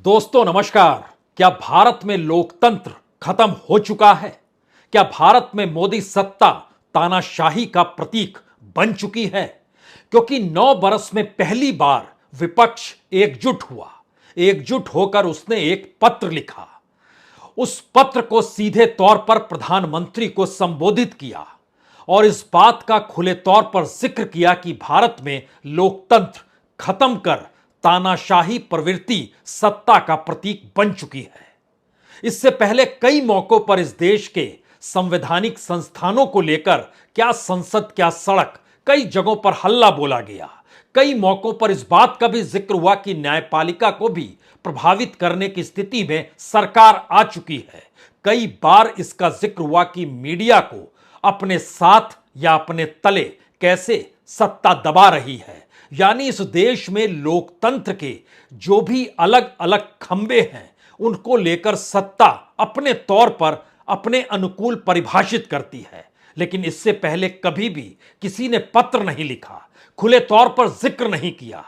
दोस्तों नमस्कार। क्या भारत में लोकतंत्र खत्म हो चुका है? क्या भारत में मोदी सत्ता तानाशाही का प्रतीक बन चुकी है? क्योंकि 9 बरस में पहली बार विपक्ष एकजुट हुआ। एकजुट होकर उसने एक पत्र लिखा। उस पत्र को सीधे तौर पर प्रधानमंत्री को संबोधित किया और इस बात का खुले तौर पर जिक्र किया कि भारत में लोकतंत्र खत्म कर तानाशाही प्रवृत्ति सत्ता का प्रतीक बन चुकी है। इससे पहले कई मौकों पर इस देश के संवैधानिक संस्थानों को लेकर क्या संसद क्या सड़क कई जगहों पर हल्ला बोला गया। कई मौकों पर इस बात का भी जिक्र हुआ कि न्यायपालिका को भी प्रभावित करने की स्थिति में सरकार आ चुकी है। कई बार इसका जिक्र हुआ कि मीडिया को अपने साथ या अपने तले कैसे सत्ता दबा रही है। यानी इस देश में लोकतंत्र के जो भी अलग अलग खंबे हैं उनको लेकर सत्ता अपने तौर पर अपने अनुकूल परिभाषित करती है। लेकिन इससे पहले कभी भी किसी ने पत्र नहीं लिखा, खुले तौर पर जिक्र नहीं किया।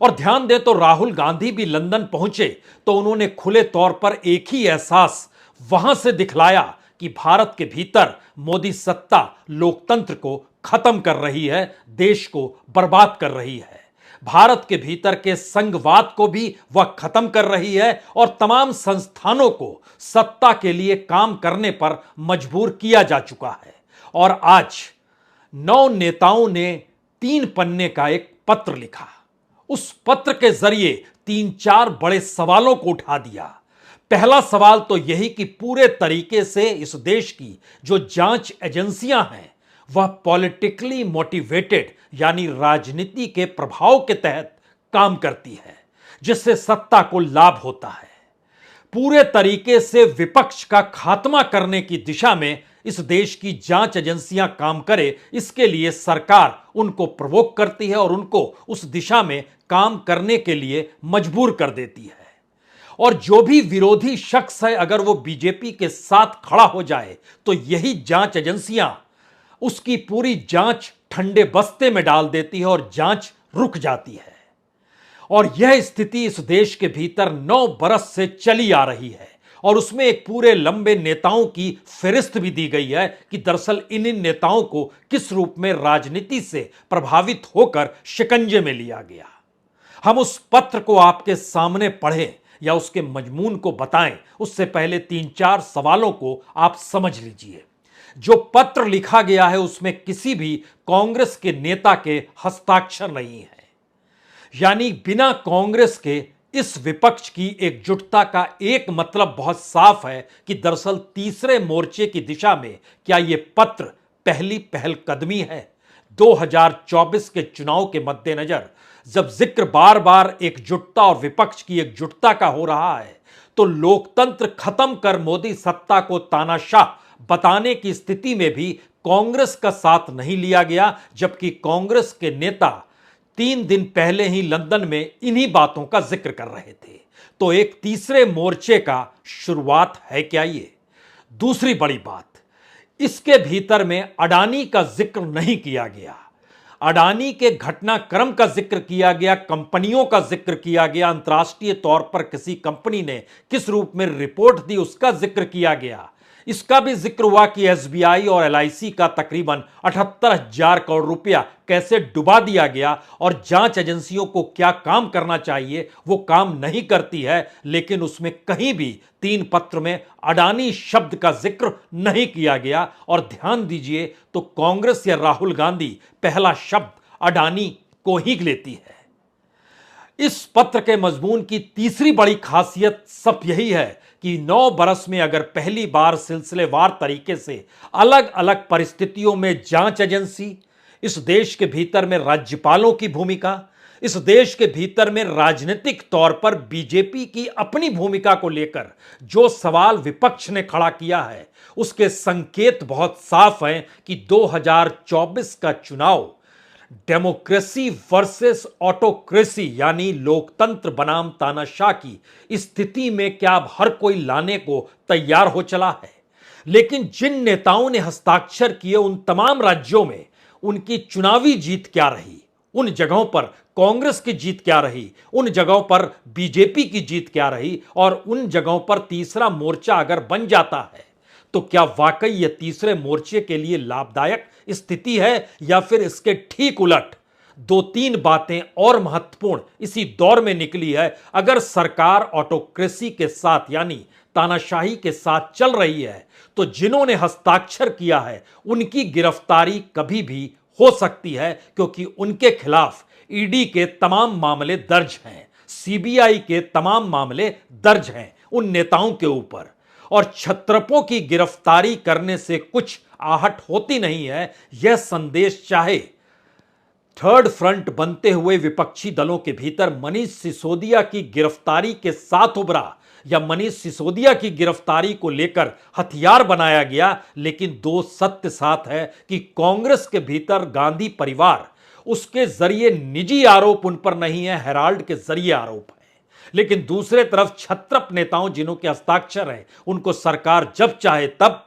और ध्यान दें तो राहुल गांधी भी लंदन पहुंचे तो उन्होंने खुले तौर पर एक ही एहसास वहां से दिखलाया कि भारत के भीतर मोदी सत्ता लोकतंत्र को खत्म कर रही है, देश को बर्बाद कर रही है। भारत के भीतर के संघवाद को भी वह खत्म कर रही है और तमाम संस्थानों को सत्ता के लिए काम करने पर मजबूर किया जा चुका है। और आज 9 नेताओं ने 3 पन्ने का एक पत्र लिखा। उस पत्र के जरिए 3-4 बड़े सवालों को उठा दिया। पहला सवाल तो यही कि पूरे तरीके से इस देश की जो जांच एजेंसियां हैं वह पॉलिटिकली मोटिवेटेड यानी राजनीति के प्रभाव के तहत काम करती है, जिससे सत्ता को लाभ होता है। पूरे तरीके से विपक्ष का खात्मा करने की दिशा में इस देश की जांच एजेंसियां काम करे, इसके लिए सरकार उनको प्रवोक करती है और उनको उस दिशा में काम करने के लिए मजबूर कर देती है। और जो भी विरोधी शख्स है अगर वो बीजेपी के साथ खड़ा हो जाए तो यही जांच एजेंसियां उसकी पूरी जांच ठंडे बस्ते में डाल देती है और जांच रुक जाती है। और यह स्थिति इस देश के भीतर 9 बरस से चली आ रही है और उसमें एक पूरे लंबे नेताओं की फहरिस्त भी दी गई है कि दरअसल इन नेताओं को किस रूप में राजनीति से प्रभावित होकर शिकंजे में लिया गया। हम उस पत्र को आपके सामने पढ़ें या उसके मजमून को बताएं उससे पहले 3-4 सवालों को आप समझ लीजिए। जो पत्र लिखा गया है उसमें किसी भी कांग्रेस के नेता के हस्ताक्षर नहीं है। यानी बिना कांग्रेस के इस विपक्ष की एकजुटता का एक मतलब बहुत साफ है कि दरअसल तीसरे मोर्चे की दिशा में क्या यह पत्र पहली पहलकदमी है। 2024 के चुनाव के मद्देनजर जब जिक्र बार बार एकजुटता और विपक्ष की एकजुटता का हो रहा है तो लोकतंत्र खत्म कर मोदी सत्ता को तानाशाह बताने की स्थिति में भी कांग्रेस का साथ नहीं लिया गया, जबकि कांग्रेस के नेता 3 दिन पहले ही लंदन में इन्हीं बातों का जिक्र कर रहे थे। तो एक तीसरे मोर्चे का शुरुआत है क्या ये? दूसरी बड़ी बात, इसके भीतर में अडानी का जिक्र नहीं किया गया। अडानी के घटनाक्रम का जिक्र किया गया, कंपनियों का जिक्र किया गया, अंतर्राष्ट्रीय तौर पर किसी कंपनी ने किस रूप में रिपोर्ट दी उसका जिक्र किया गया। इसका भी जिक्र हुआ कि एसबीआई और एलआईसी का तकरीबन 78,000 करोड़ रुपया कैसे डुबा दिया गया और जांच एजेंसियों को क्या काम करना चाहिए वो काम नहीं करती है। लेकिन उसमें कहीं भी 3 पत्र में अडानी शब्द का जिक्र नहीं किया गया। और ध्यान दीजिए तो कांग्रेस या राहुल गांधी पहला शब्द अडानी को ही लेती है। इस पत्र के मजमून की तीसरी बड़ी खासियत सब यही है कि 9 बरस में अगर पहली बार सिलसिलेवार तरीके से अलग अलग परिस्थितियों में जांच एजेंसी, इस देश के भीतर में राज्यपालों की भूमिका, इस देश के भीतर में राजनीतिक तौर पर बीजेपी की अपनी भूमिका को लेकर जो सवाल विपक्ष ने खड़ा किया है उसके संकेत बहुत साफ हैं कि 2024 का चुनाव डेमोक्रेसी वर्सेस ऑटोक्रेसी यानी लोकतंत्र बनाम तानाशाह की स्थिति में क्या अब हर कोई लाने को तैयार हो चला है। लेकिन जिन नेताओं ने हस्ताक्षर किए उन तमाम राज्यों में उनकी चुनावी जीत क्या रही, उन जगहों पर कांग्रेस की जीत क्या रही, उन जगहों पर बीजेपी की जीत क्या रही, और उन जगहों पर तीसरा मोर्चा अगर बन जाता है तो क्या वाकई यह तीसरे मोर्चे के लिए लाभदायक स्थिति है, या फिर इसके ठीक उलट। दो तीन बातें और महत्वपूर्ण इसी दौर में निकली है। अगर सरकार ऑटोक्रेसी के साथ यानी तानाशाही के साथ चल रही है तो जिन्होंने हस्ताक्षर किया है उनकी गिरफ्तारी कभी भी हो सकती है, क्योंकि उनके खिलाफ ईडी के तमाम मामले दर्ज हैं, सीबीआई के तमाम मामले दर्ज हैं उन नेताओं के ऊपर। और छत्रपों की गिरफ्तारी करने से कुछ आहट होती नहीं है, यह संदेश चाहे थर्ड फ्रंट बनते हुए विपक्षी दलों के भीतर मनीष सिसोदिया की गिरफ्तारी के साथ उभरा, या मनीष सिसोदिया की गिरफ्तारी को लेकर हथियार बनाया गया, लेकिन दो सत्य साथ है कि कांग्रेस के भीतर गांधी परिवार, उसके जरिए निजी आरोप उन पर नहीं है, हेराल्ड के जरिए आरोप है। लेकिन दूसरे तरफ क्षत्रप नेताओं जिन्हों के हस्ताक्षर हैं उनको सरकार जब चाहे तब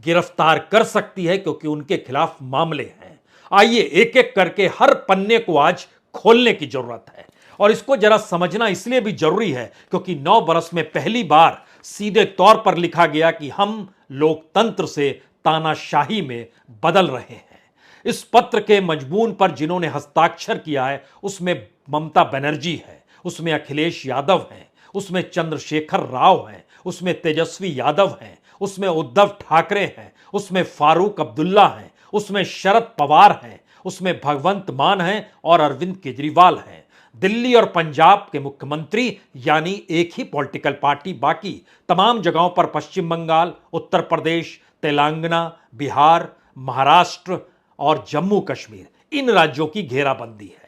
गिरफ्तार कर सकती है, क्योंकि उनके खिलाफ मामले हैं। आइए एक एक करके हर पन्ने को आज खोलने की जरूरत है, और इसको जरा समझना इसलिए भी जरूरी है क्योंकि 9 बरस में पहली बार सीधे तौर पर लिखा गया कि हम लोकतंत्र से तानाशाही में बदल रहे हैं। इस पत्र के मजमून पर जिन्होंने हस्ताक्षर किया है उसमें ममता बनर्जी है, उसमें अखिलेश यादव हैं, उसमें चंद्रशेखर राव हैं, उसमें तेजस्वी यादव हैं, उसमें उद्धव ठाकरे हैं, उसमें फारूक अब्दुल्ला हैं, उसमें शरद पवार हैं, उसमें भगवंत मान हैं और अरविंद केजरीवाल हैं। दिल्ली और पंजाब के मुख्यमंत्री यानी एक ही पॉलिटिकल पार्टी, बाकी तमाम जगहों पर पश्चिम बंगाल, उत्तर प्रदेश, तेलंगाना, बिहार, महाराष्ट्र और जम्मू कश्मीर, इन राज्यों की घेराबंदी है।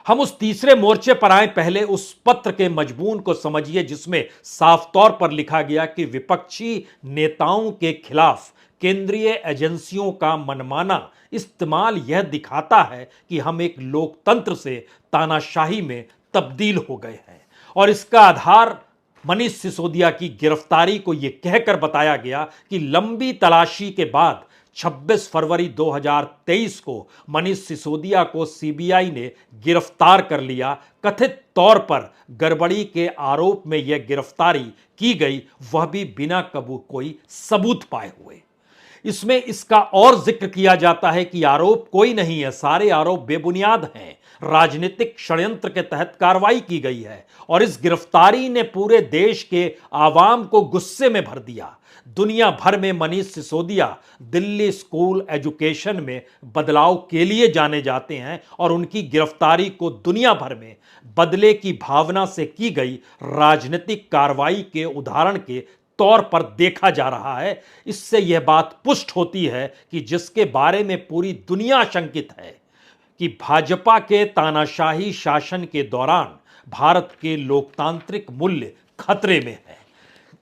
हम उस तीसरे मोर्चे पर आए, पहले उस पत्र के मजमून को समझिए जिसमें साफ तौर पर लिखा गया कि विपक्षी नेताओं के खिलाफ केंद्रीय एजेंसियों का मनमाना इस्तेमाल यह दिखाता है कि हम एक लोकतंत्र से तानाशाही में तब्दील हो गए हैं। और इसका आधार मनीष सिसोदिया की गिरफ्तारी को यह कहकर बताया गया कि लंबी तलाशी के बाद 26 फरवरी 2023 को मनीष सिसोदिया को सीबीआई ने गिरफ्तार कर लिया। कथित तौर पर गड़बड़ी के आरोप में यह गिरफ्तारी की गई, वह भी बिना कोई सबूत पाए हुए। इसमें इसका और जिक्र किया जाता है कि आरोप कोई नहीं है, सारे आरोप बेबुनियाद हैं, राजनीतिक षड्यंत्र के तहत कार्रवाई की गई है। और इस गिरफ्तारी ने पूरे देश के आवाम को गुस्से में भर दिया। दुनिया भर में मनीष सिसोदिया दिल्ली स्कूल एजुकेशन में बदलाव के लिए जाने जाते हैं, और उनकी गिरफ्तारी को दुनिया भर में बदले की भावना से की गई राजनीतिक कार्रवाई के उदाहरण के तौर पर देखा जा रहा है। इससे यह बात पुष्ट होती है कि जिसके बारे में पूरी दुनिया आशंकित है कि भाजपा के तानाशाही शासन के दौरान भारत के लोकतांत्रिक मूल्य खतरे में है।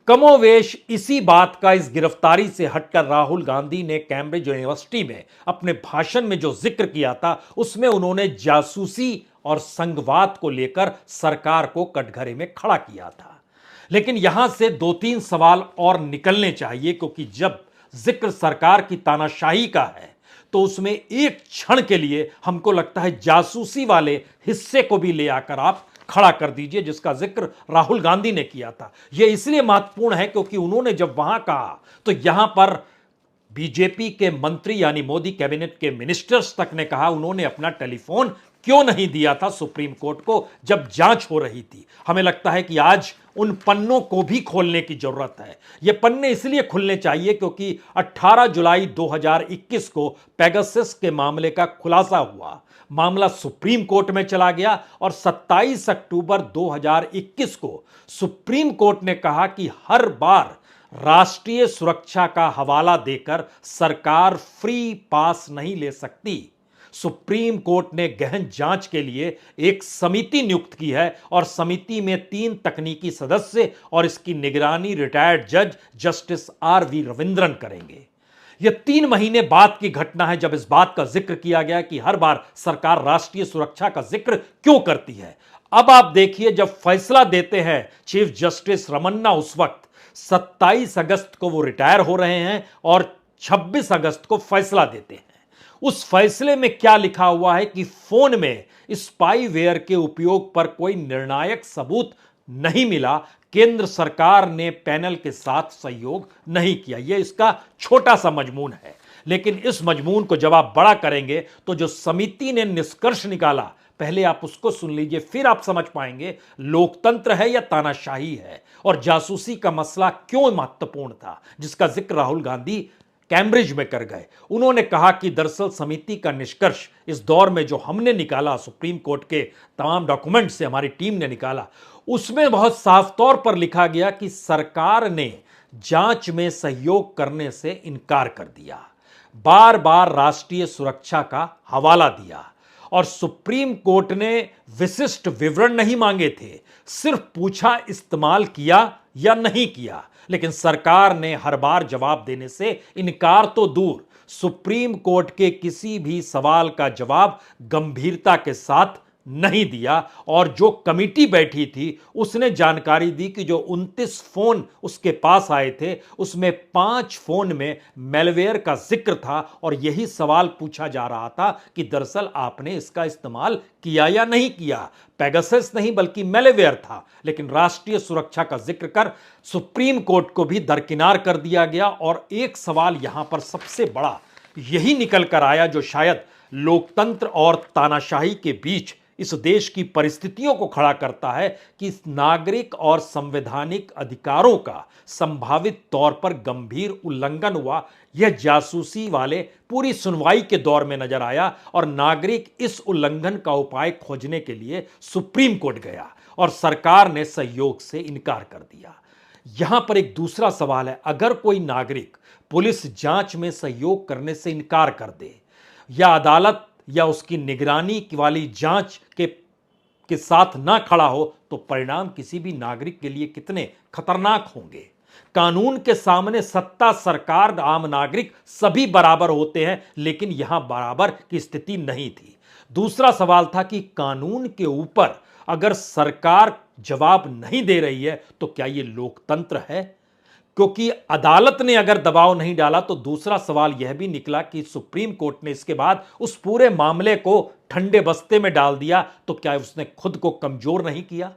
कमोवेश इसी बात का इस गिरफ्तारी से हटकर राहुल गांधी ने कैम्ब्रिज यूनिवर्सिटी में अपने भाषण में जो जिक्र किया था उसमें उन्होंने जासूसी और संघवाद को लेकर सरकार को कटघरे में खड़ा किया था। लेकिन यहां से 2-3 सवाल और निकलने चाहिए, क्योंकि जब जिक्र सरकार की तानाशाही का है तो उसमें एक क्षण के लिए हमको लगता है जासूसी वाले हिस्से को भी ले आकर आप खड़ा कर दीजिए, जिसका जिक्र राहुल गांधी ने किया था। यह इसलिए महत्वपूर्ण है क्योंकि उन्होंने जब वहां कहा तो यहां पर बीजेपी के मंत्री यानी मोदी कैबिनेट के मिनिस्टर्स तक ने कहा, उन्होंने अपना टेलीफोन क्यों नहीं दिया था सुप्रीम कोर्ट को जब जांच हो रही थी। हमें लगता है कि आज उन पन्नों को भी खोलने की जरूरत है। ये पन्ने इसलिए खुलने चाहिए क्योंकि 18 जुलाई 2021 को पेगासस के मामले का खुलासा हुआ। मामला सुप्रीम कोर्ट में चला गया और 27 अक्टूबर 2021 को सुप्रीम कोर्ट ने कहा कि हर बार राष्ट्रीय सुरक्षा का हवाला देकर सरकार फ्री पास नहीं ले सकती। सुप्रीम कोर्ट ने गहन जांच के लिए एक समिति नियुक्त की है और समिति में 3 तकनीकी सदस्य और इसकी निगरानी रिटायर्ड जज जस्टिस RV रविंद्रन करेंगे। यह 3 महीने बाद की घटना है जब इस बात का जिक्र किया गया कि हर बार सरकार राष्ट्रीय सुरक्षा का जिक्र क्यों करती है। अब आप देखिए, जब फैसला देते हैं चीफ जस्टिस रमन्ना, उस वक्त 27 अगस्त को वो रिटायर हो रहे हैं और 26 अगस्त को फैसला देते हैं। उस फैसले में क्या लिखा हुआ है कि फोन में स्पाईवेयर के उपयोग पर कोई निर्णायक सबूत नहीं मिला, केंद्र सरकार ने पैनल के साथ सहयोग नहीं किया। यह इसका छोटा सा मजमून है, लेकिन इस मजमून को जब आप बड़ा करेंगे तो जो समिति ने निष्कर्ष निकाला, पहले आप उसको सुन लीजिए, फिर आप समझ पाएंगे लोकतंत्र है या तानाशाही है और जासूसी का मसला क्यों महत्वपूर्ण था, जिसका जिक्र राहुल गांधी कैम्ब्रिज में कर गए। उन्होंने कहा कि दरअसल समिति का निष्कर्ष इस दौर में जो हमने निकाला, सुप्रीम कोर्ट के तमाम डॉक्यूमेंट से हमारी टीम ने निकाला, उसमें बहुत साफ तौर पर लिखा गया कि सरकार ने जांच में सहयोग करने से इनकार कर दिया, बार बार राष्ट्रीय सुरक्षा का हवाला दिया और सुप्रीम कोर्ट ने विशिष्ट विवरण नहीं मांगे थे, सिर्फ पूछा इस्तेमाल किया या नहीं किया। लेकिन सरकार ने हर बार जवाब देने से इनकार तो दूर, सुप्रीम कोर्ट के किसी भी सवाल का जवाब गंभीरता के साथ नहीं दिया। और जो कमेटी बैठी थी उसने जानकारी दी कि जो 29 फोन उसके पास आए थे उसमें 5 फोन में मैलवेयर का जिक्र था और यही सवाल पूछा जा रहा था कि दरअसल आपने इसका इस्तेमाल किया या नहीं किया। पेगासस नहीं बल्कि मैलवेयर था, लेकिन राष्ट्रीय सुरक्षा का जिक्र कर सुप्रीम कोर्ट को भी दरकिनार कर दिया गया। और एक सवाल यहां पर सबसे बड़ा यही निकल कर आया जो शायद लोकतंत्र और तानाशाही के बीच इस देश की परिस्थितियों को खड़ा करता है कि नागरिक और संवैधानिक अधिकारों का संभावित तौर पर गंभीर उल्लंघन हुआ। यह जासूसी वाले पूरी सुनवाई के दौर में नजर आया और नागरिक इस उल्लंघन का उपाय खोजने के लिए सुप्रीम कोर्ट गया और सरकार ने सहयोग से इनकार कर दिया। यहां पर एक दूसरा सवाल है, अगर कोई नागरिक पुलिस जांच में सहयोग करने से इनकार कर दे या अदालत या उसकी निगरानी वाली जांच के साथ ना खड़ा हो, तो परिणाम किसी भी नागरिक के लिए कितने खतरनाक होंगे। कानून के सामने सत्ता, सरकार, आम नागरिक सभी बराबर होते हैं, लेकिन यहां बराबर की स्थिति नहीं थी। दूसरा सवाल था कि कानून के ऊपर अगर सरकार जवाब नहीं दे रही है तो क्या यह लोकतंत्र है? क्योंकि अदालत ने अगर दबाव नहीं डाला तो दूसरा सवाल यह भी निकला कि सुप्रीम कोर्ट ने इसके बाद उस पूरे मामले को ठंडे बस्ते में डाल दिया, तो क्या उसने खुद को कमजोर नहीं किया?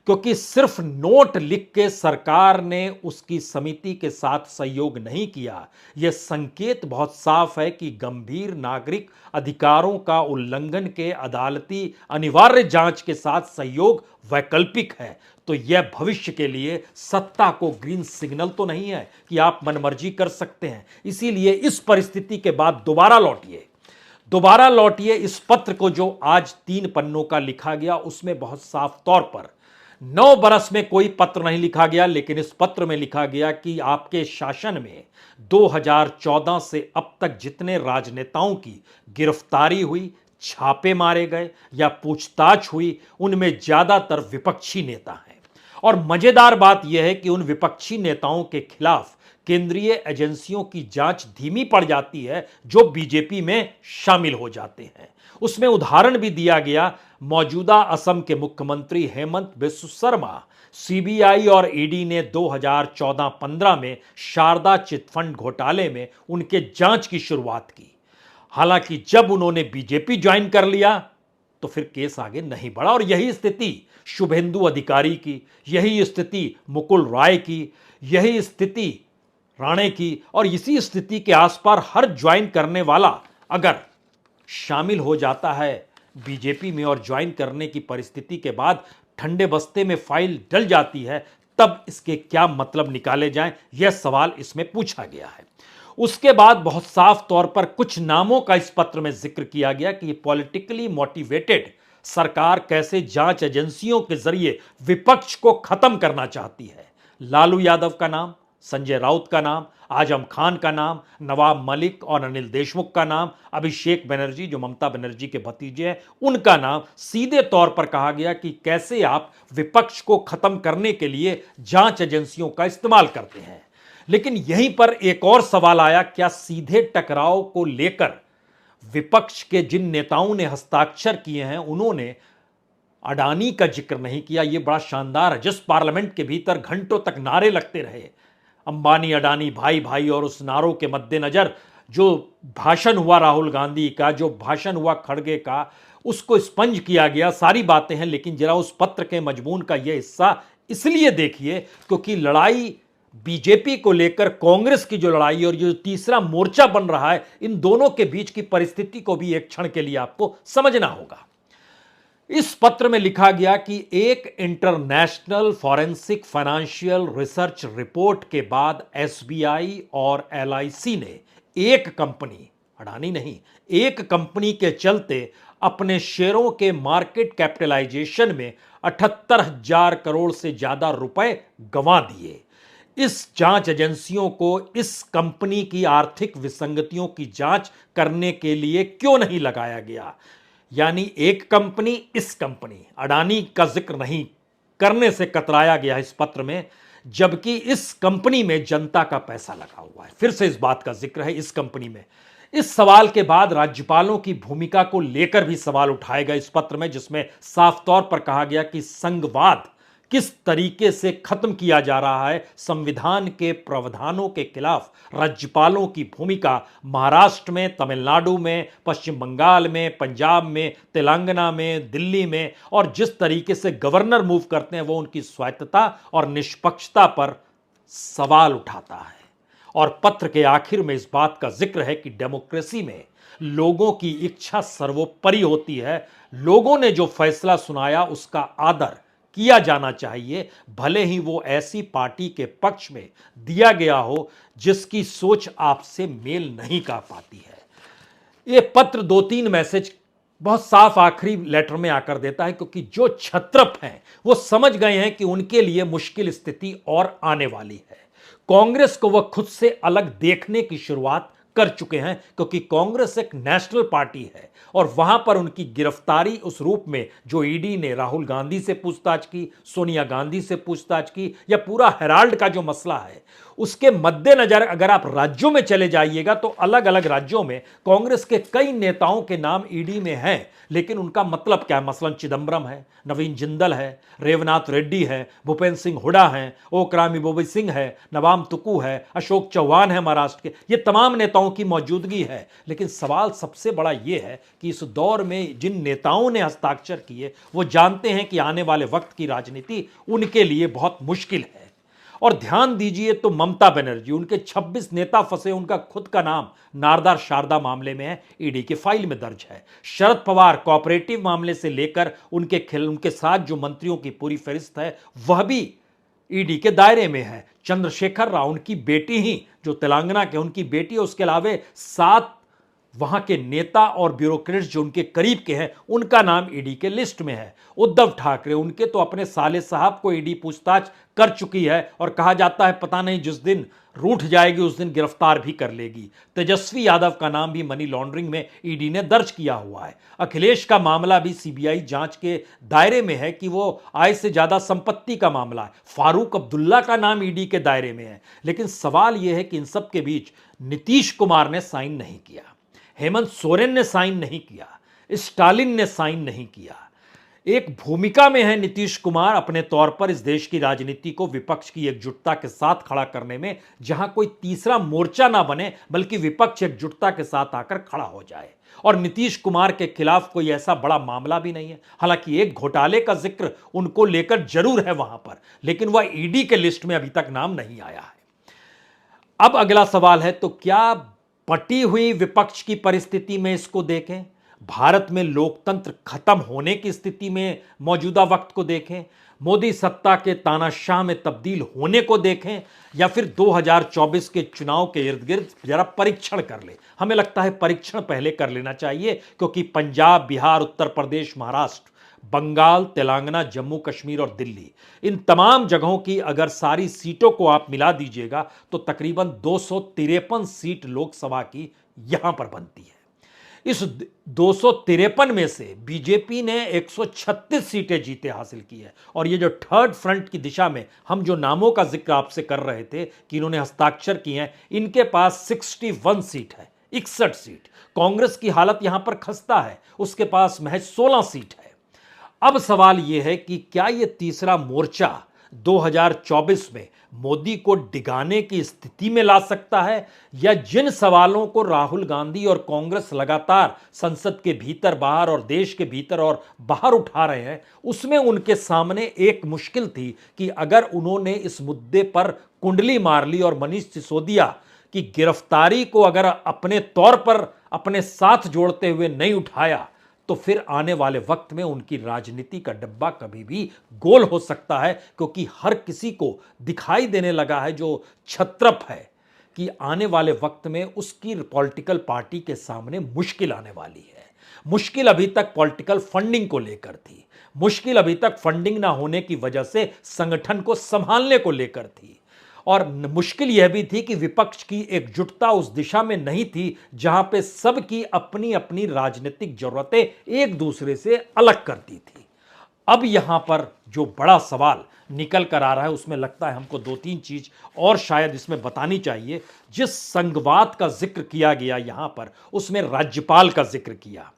क्योंकि सिर्फ नोट लिख के सरकार ने उसकी समिति के साथ सहयोग नहीं किया, यह संकेत बहुत साफ है कि गंभीर नागरिक अधिकारों का उल्लंघन के अदालती अनिवार्य जांच के साथ सहयोग वैकल्पिक है। तो यह भविष्य के लिए सत्ता को ग्रीन सिग्नल तो नहीं है कि आप मनमर्जी कर सकते हैं। इसीलिए इस परिस्थिति के बाद दोबारा लौटिए इस पत्र को जो आज 3 पन्नों का लिखा गया, उसमें बहुत साफ तौर पर 9 बरस में कोई पत्र नहीं लिखा गया, लेकिन इस पत्र में लिखा गया कि आपके शासन में 2014 से अब तक जितने राजनेताओं की गिरफ्तारी हुई, छापे मारे गए या पूछताछ हुई, उनमें ज्यादातर विपक्षी नेता हैं। और मजेदार बात यह है कि उन विपक्षी नेताओं के खिलाफ केंद्रीय एजेंसियों की जांच धीमी पड़ जाती है जो बीजेपी में शामिल हो जाते हैं। उसमें उदाहरण भी दिया गया, मौजूदा असम के मुख्यमंत्री हेमंत बिस्व शर्मा, सीबीआई और ईडी ने 2014-15 में शारदा चिटफंड घोटाले में उनके जांच की शुरुआत की। हालांकि जब उन्होंने बीजेपी ज्वाइन कर लिया तो फिर केस आगे नहीं बढ़ा। और यही स्थिति शुभेंदु अधिकारी की, यही स्थिति मुकुल राय की, यही स्थिति राणे की, और इसी स्थिति के आसपास हर ज्वाइन करने वाला अगर शामिल हो जाता है बीजेपी में और ज्वाइन करने की परिस्थिति के बाद ठंडे बस्ते में फाइल डल जाती है, तब इसके क्या मतलब निकाले जाएं, यह सवाल इसमें पूछा गया है। उसके बाद बहुत साफ तौर पर कुछ नामों का इस पत्र में जिक्र किया गया कि पॉलिटिकली मोटिवेटेड सरकार कैसे जांच एजेंसियों के जरिए विपक्ष को खत्म करना चाहती है। लालू यादव का नाम, संजय राउत का नाम, आजम खान का नाम, नवाब मलिक और अनिल देशमुख का नाम, अभिषेक बनर्जी जो ममता बनर्जी के भतीजे हैं उनका नाम, सीधे तौर पर कहा गया कि कैसे आप विपक्ष को खत्म करने के लिए जांच एजेंसियों का इस्तेमाल करते हैं। लेकिन यहीं पर एक और सवाल आया, क्या सीधे टकराव को लेकर विपक्ष के जिन नेताओं ने हस्ताक्षर किए हैं उन्होंने अडानी का जिक्र नहीं किया? यह बड़ा शानदार है। जिस पार्लियामेंट के भीतर घंटों तक नारे लगते रहे, अंबानी अडानी भाई भाई, और उस नारों के मद्देनजर जो भाषण हुआ राहुल गांधी का, जो भाषण हुआ खड़गे का, उसको स्पंज किया गया, सारी बातें हैं। लेकिन जरा उस पत्र के मजमून का यह हिस्सा इसलिए देखिए क्योंकि लड़ाई बीजेपी को लेकर कांग्रेस की जो लड़ाई और जो तीसरा मोर्चा बन रहा है, इन दोनों के बीच की परिस्थिति को भी एक क्षण के लिए आपको समझना होगा। इस पत्र में लिखा गया कि एक international forensic financial research report के बाद एसबीआई और एलआईसी ने एक कंपनी, अडानी नहीं, एक कंपनी के चलते अपने शेयरों के मार्केट कैपिटलाइजेशन में 78,000 करोड़ से ज्यादा रुपए गंवा दिए। इस जांच एजेंसियों को इस कंपनी की आर्थिक विसंगतियों की जांच करने के लिए क्यों नहीं लगाया गया? यानी एक कंपनी, इस कंपनी अडानी का जिक्र नहीं करने से कतराया गया इस पत्र में, जबकि इस कंपनी में जनता का पैसा लगा हुआ है। फिर से इस बात का जिक्र है, इस कंपनी में। इस सवाल के बाद राज्यपालों की भूमिका को लेकर भी सवाल उठाए गए इस पत्र में, जिसमें साफ तौर पर कहा गया कि संघवाद किस तरीके से खत्म किया जा रहा है, संविधान के प्रावधानों के खिलाफ राज्यपालों की भूमिका महाराष्ट्र में, तमिलनाडु में, पश्चिम बंगाल में, पंजाब में, तेलंगाना में, दिल्ली में, और जिस तरीके से गवर्नर मूव करते हैं वो उनकी स्वायत्तता और निष्पक्षता पर सवाल उठाता है। और पत्र के आखिर में इस बात का जिक्र है कि डेमोक्रेसी में लोगों की इच्छा सर्वोपरि होती है। लोगों ने जो फैसला सुनाया उसका आदर किया जाना चाहिए, भले ही वो ऐसी पार्टी के पक्ष में दिया गया हो जिसकी सोच आपसे मेल नहीं कर पाती है। ये पत्र 2-3 मैसेज बहुत साफ आखिरी लेटर में आकर देता है, क्योंकि जो क्षत्रप हैं वो समझ गए हैं कि उनके लिए मुश्किल स्थिति और आने वाली है। कांग्रेस को वह खुद से अलग देखने की शुरुआत कर चुके हैं, क्योंकि कांग्रेस एक नेशनल पार्टी है और वहां पर उनकी गिरफ्तारी उस रूप में जो ईडी ने राहुल गांधी से पूछताछ की, सोनिया गांधी से पूछताछ की, या पूरा हेराल्ड का जो मसला है, उसके मद्देनजर अगर आप राज्यों में चले जाइएगा तो अलग अलग राज्यों में कांग्रेस के कई नेताओं के नाम ईडी में हैं, लेकिन उनका मतलब क्या है? मसलन चिदंबरम है, नवीन जिंदल है, रेवनाथ रेड्डी है, भूपेंद्र सिंह हुड्डा है, ओक्रामी बोबी सिंह है, नवाम तुकू है, अशोक चौहान है महाराष्ट्र के, ये तमाम नेताओं की मौजूदगी है। लेकिन सवाल सबसे बड़ा यह है कि इस दौर में जिन नेताओं ने हस्ताक्षर किए वो जानते हैं कि आने वाले वक्त की राजनीति उनके लिए बहुत मुश्किल है। और ध्यान दीजिए तो ममता बनर्जी, उनके 26 नेता फंसे, उनका खुद का नाम नारदार शारदा मामले में है, ईडी की फाइल में दर्ज है। शरद पवार कोऑपरेटिव मामले से लेकर उनके साथ जो मंत्रियों की पूरी फहरिस्त है वह भी ईडी के दायरे में है। चंद्रशेखर राव, उनकी बेटी ही जो तेलंगाना के, उनकी बेटी है, उसके अलावा 7 वहां के नेता और ब्यूरोक्रेट्स जो उनके करीब के हैं उनका नाम ईडी के लिस्ट में है। उद्धव ठाकरे, उनके तो अपने साले साहब को ईडी पूछताछ कर चुकी है और कहा जाता है पता नहीं जिस दिन रूठ जाएगी उस दिन गिरफ्तार भी कर लेगी। तेजस्वी यादव का नाम भी मनी लॉन्ड्रिंग में ईडी ने दर्ज किया हुआ है। अखिलेश का मामला भी सीबीआई जांच के दायरे में है कि वो आय से ज्यादा संपत्ति का मामला है। फारूक अब्दुल्ला का नाम ईडी के दायरे में है। लेकिन सवाल यह है कि इन सब के बीच नीतीश कुमार ने साइन नहीं किया, हेमंत सोरेन ने साइन नहीं किया, स्टालिन ने साइन नहीं किया। एक भूमिका में है नीतीश कुमार अपने तौर पर इस देश की राजनीति को विपक्ष की एकजुटता के साथ खड़ा करने में, जहां कोई तीसरा मोर्चा ना बने बल्कि विपक्ष एकजुटता के साथ आकर खड़ा हो जाए। और नीतीश कुमार के खिलाफ कोई ऐसा बड़ा मामला भी नहीं है। हालांकि एक घोटाले का जिक्र उनको लेकर जरूर है वहां पर, लेकिन वह ईडी के लिस्ट में अभी तक नाम नहीं आया है। अब अगला सवाल है, तो क्या पटी हुई विपक्ष की परिस्थिति में इसको देखें, भारत में लोकतंत्र खत्म होने की स्थिति में मौजूदा वक्त को देखें, मोदी सत्ता के तानाशाह में तब्दील होने को देखें, या फिर 2024 के चुनाव के इर्द गिर्द जरा परीक्षण कर ले? हमें लगता है परीक्षण पहले कर लेना चाहिए, क्योंकि पंजाब, बिहार, उत्तर प्रदेश, महाराष्ट्र, बंगाल, तेलंगाना, जम्मू कश्मीर और दिल्ली, इन तमाम जगहों की अगर सारी सीटों को आप मिला दीजिएगा तो तकरीबन 253 सीट लोकसभा की यहां पर बनती है। इस 253 में से बीजेपी ने 136 सीटें जीते हासिल की है। और ये जो थर्ड फ्रंट की दिशा में हम जो नामों का जिक्र आपसे कर रहे थे कि इन्होंने हस्ताक्षर किए हैं, इनके पास 61 सीट है, 61 सीट। कांग्रेस की हालत यहां पर खस्ता है, उसके पास महज 16 सीट है। अब सवाल यह है कि क्या यह तीसरा मोर्चा 2024 में मोदी को डिगाने की स्थिति में ला सकता है, या जिन सवालों को राहुल गांधी और कांग्रेस लगातार संसद के भीतर बाहर और देश के भीतर और बाहर उठा रहे हैं, उसमें उनके सामने एक मुश्किल थी कि अगर उन्होंने इस मुद्दे पर कुंडली मार ली और मनीष सिसोदिया की गिरफ्तारी को अगर अपने तौर पर अपने साथ जोड़ते हुए नहीं उठाया, तो फिर आने वाले वक्त में उनकी राजनीति का डब्बा कभी भी गोल हो सकता है, क्योंकि हर किसी को दिखाई देने लगा है जो क्षत्रप है कि आने वाले वक्त में उसकी पॉलिटिकल पार्टी के सामने मुश्किल आने वाली है। मुश्किल अभी तक पॉलिटिकल फंडिंग को लेकर थी, मुश्किल अभी तक फंडिंग ना होने की वजह से संगठन को संभालने को लेकर थी, और मुश्किल यह भी थी कि विपक्ष की एकजुटता उस दिशा में नहीं थी जहां पे सबकी अपनी अपनी राजनीतिक जरूरतें एक दूसरे से अलग करती थी। अब यहां पर जो बड़ा सवाल निकल कर आ रहा है, उसमें लगता है हमको दो तीन चीज और शायद इसमें बतानी चाहिए। जिस संघवाद का जिक्र किया गया यहां पर, उसमें राज्यपाल का जिक्र किया,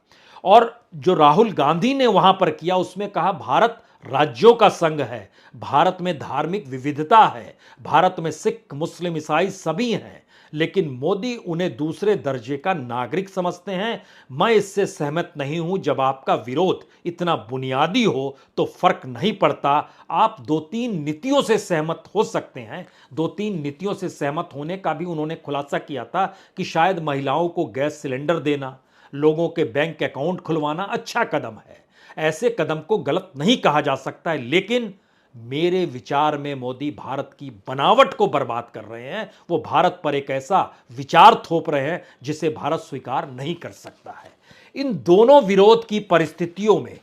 और जो राहुल गांधी ने वहां पर किया उसमें कहा भारत राज्यों का संघ है, भारत में धार्मिक विविधता है, भारत में सिख मुस्लिम ईसाई सभी हैं, लेकिन मोदी उन्हें दूसरे दर्जे का नागरिक समझते हैं। मैं इससे सहमत नहीं हूं। जब आपका विरोध इतना बुनियादी हो तो फर्क नहीं पड़ता। आप दो तीन नीतियों से सहमत हो सकते हैं। दो तीन नीतियों से सहमत होने का भी उन्होंने खुलासा किया था कि शायद महिलाओं को गैस सिलेंडर देना, लोगों के बैंक अकाउंट खुलवाना अच्छा कदम है। ऐसे कदम को गलत नहीं कहा जा सकता है, लेकिन मेरे विचार में मोदी भारत की बनावट को बर्बाद कर रहे हैं। वो भारत पर एक ऐसा विचार थोप रहे हैं जिसे भारत स्वीकार नहीं कर सकता है। इन दोनों विरोध की परिस्थितियों में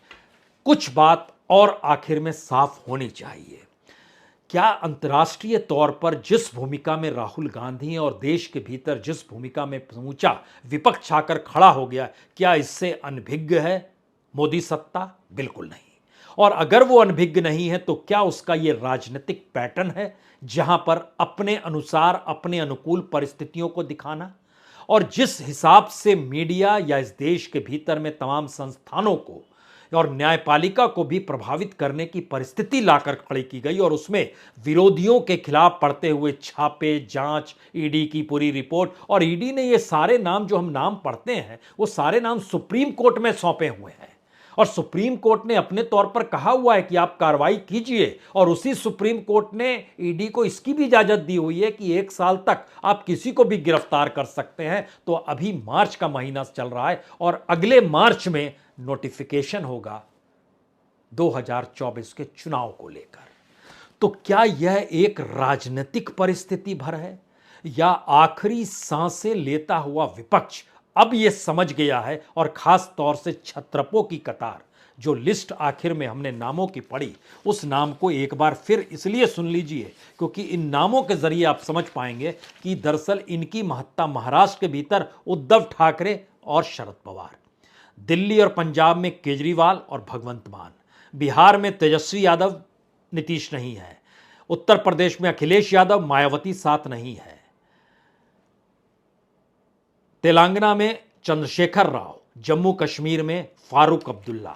कुछ बात और आखिर में साफ होनी चाहिए। क्या अंतर्राष्ट्रीय तौर पर जिस भूमिका में राहुल गांधी और देश के भीतर जिस भूमिका में समूचा विपक्ष आकर खड़ा हो गया, क्या इससे अनभिज्ञ है मोदी सत्ता? बिल्कुल नहीं। और अगर वो अनभिज्ञ नहीं है तो क्या उसका ये राजनीतिक पैटर्न है जहां पर अपने अनुसार अपने अनुकूल परिस्थितियों को दिखाना, और जिस हिसाब से मीडिया या इस देश के भीतर में तमाम संस्थानों को और न्यायपालिका को भी प्रभावित करने की परिस्थिति लाकर खड़ी की गई, और उसमें विरोधियों के खिलाफ पड़ते हुए छापे, जांच, ईडी की पूरी रिपोर्ट, और ईडी ने ये सारे नाम जो हम नाम पढ़ते हैं वो सारे नाम सुप्रीम कोर्ट में सौंपे हुए हैं, और सुप्रीम कोर्ट ने अपने तौर पर कहा हुआ है कि आप कार्रवाई कीजिए, और उसी सुप्रीम कोर्ट ने ईडी को इसकी भी इजाजत दी हुई है कि 1 साल तक आप किसी को भी गिरफ्तार कर सकते हैं। तो अभी मार्च का महीना चल रहा है और अगले मार्च में नोटिफिकेशन होगा 2024 के चुनाव को लेकर। तो क्या यह एक राजनीतिक परिस्थिति भर है, या आखिरी सांसें लेता हुआ विपक्ष अब यह समझ गया है, और खास तौर से छत्रपों की कतार, जो लिस्ट आखिर में हमने नामों की पढ़ी, उस नाम को एक बार फिर इसलिए सुन लीजिए क्योंकि इन नामों के जरिए आप समझ पाएंगे कि दरअसल इनकी महत्ता महाराष्ट्र के भीतर उद्धव ठाकरे और शरद पवार, दिल्ली और पंजाब में केजरीवाल और भगवंत मान, बिहार में तेजस्वी यादव नीतीश नहीं है, उत्तर प्रदेश में अखिलेश यादव मायावती साथ नहीं है, तेलंगाना में चंद्रशेखर राव, जम्मू कश्मीर में फारूक अब्दुल्ला,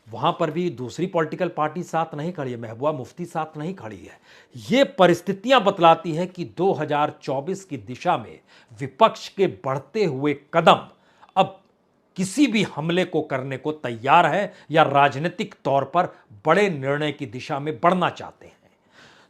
वहां पर भी दूसरी पॉलिटिकल पार्टी साथ नहीं खड़ी है, महबूबा मुफ्ती साथ नहीं खड़ी है। ये परिस्थितियां बतलाती है कि 2024 की दिशा में विपक्ष के बढ़ते हुए कदम अब किसी भी हमले को करने को तैयार है, या राजनीतिक तौर पर बड़े निर्णय की दिशा में बढ़ना चाहते हैं।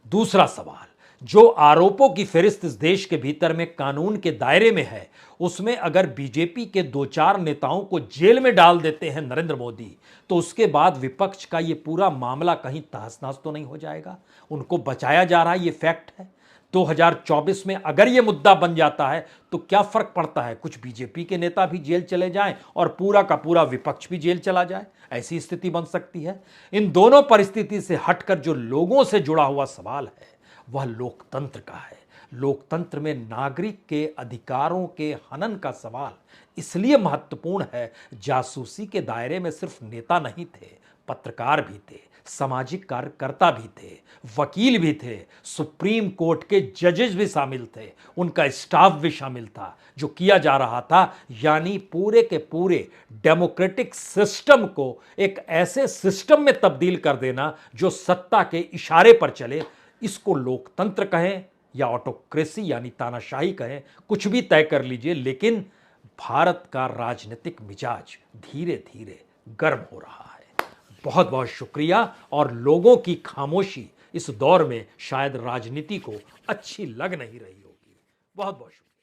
दूसरा सवाल, जो आरोपों की फहरिस्त इस देश के भीतर में कानून के दायरे में है, उसमें अगर बीजेपी के 2-4 नेताओं को जेल में डाल देते हैं नरेंद्र मोदी, तो उसके बाद विपक्ष का ये पूरा मामला कहीं तहस-नहस तो नहीं हो जाएगा? उनको बचाया जा रहा है, ये फैक्ट है। 2024 में अगर ये मुद्दा बन जाता है तो क्या फर्क पड़ता है, कुछ बीजेपी के नेता भी जेल चले जाएं और पूरा का पूरा विपक्ष भी जेल चला जाए? ऐसी स्थिति बन सकती है। इन दोनों परिस्थिति से हटकर जो लोगों से जुड़ा हुआ सवाल है वह लोकतंत्र का है। लोकतंत्र में नागरिक के अधिकारों के हनन का सवाल इसलिए महत्वपूर्ण है, जासूसी के दायरे में सिर्फ नेता नहीं थे, पत्रकार भी थे, सामाजिक कार्यकर्ता भी थे, वकील भी थे, सुप्रीम कोर्ट के जजेस भी शामिल थे, उनका स्टाफ भी शामिल था। जो किया जा रहा था यानी पूरे के पूरे डेमोक्रेटिक सिस्टम को एक ऐसे सिस्टम में तब्दील कर देना जो सत्ता के इशारे पर चले। इसको लोकतंत्र कहें या ऑटोक्रेसी यानी तानाशाही कहें, कुछ भी तय कर लीजिए, लेकिन भारत का राजनीतिक मिजाज धीरे धीरे गर्म हो रहा है। बहुत बहुत शुक्रिया। और लोगों की खामोशी इस दौर में शायद राजनीति को अच्छी लग नहीं रही होगी। बहुत बहुत शुक्रिया।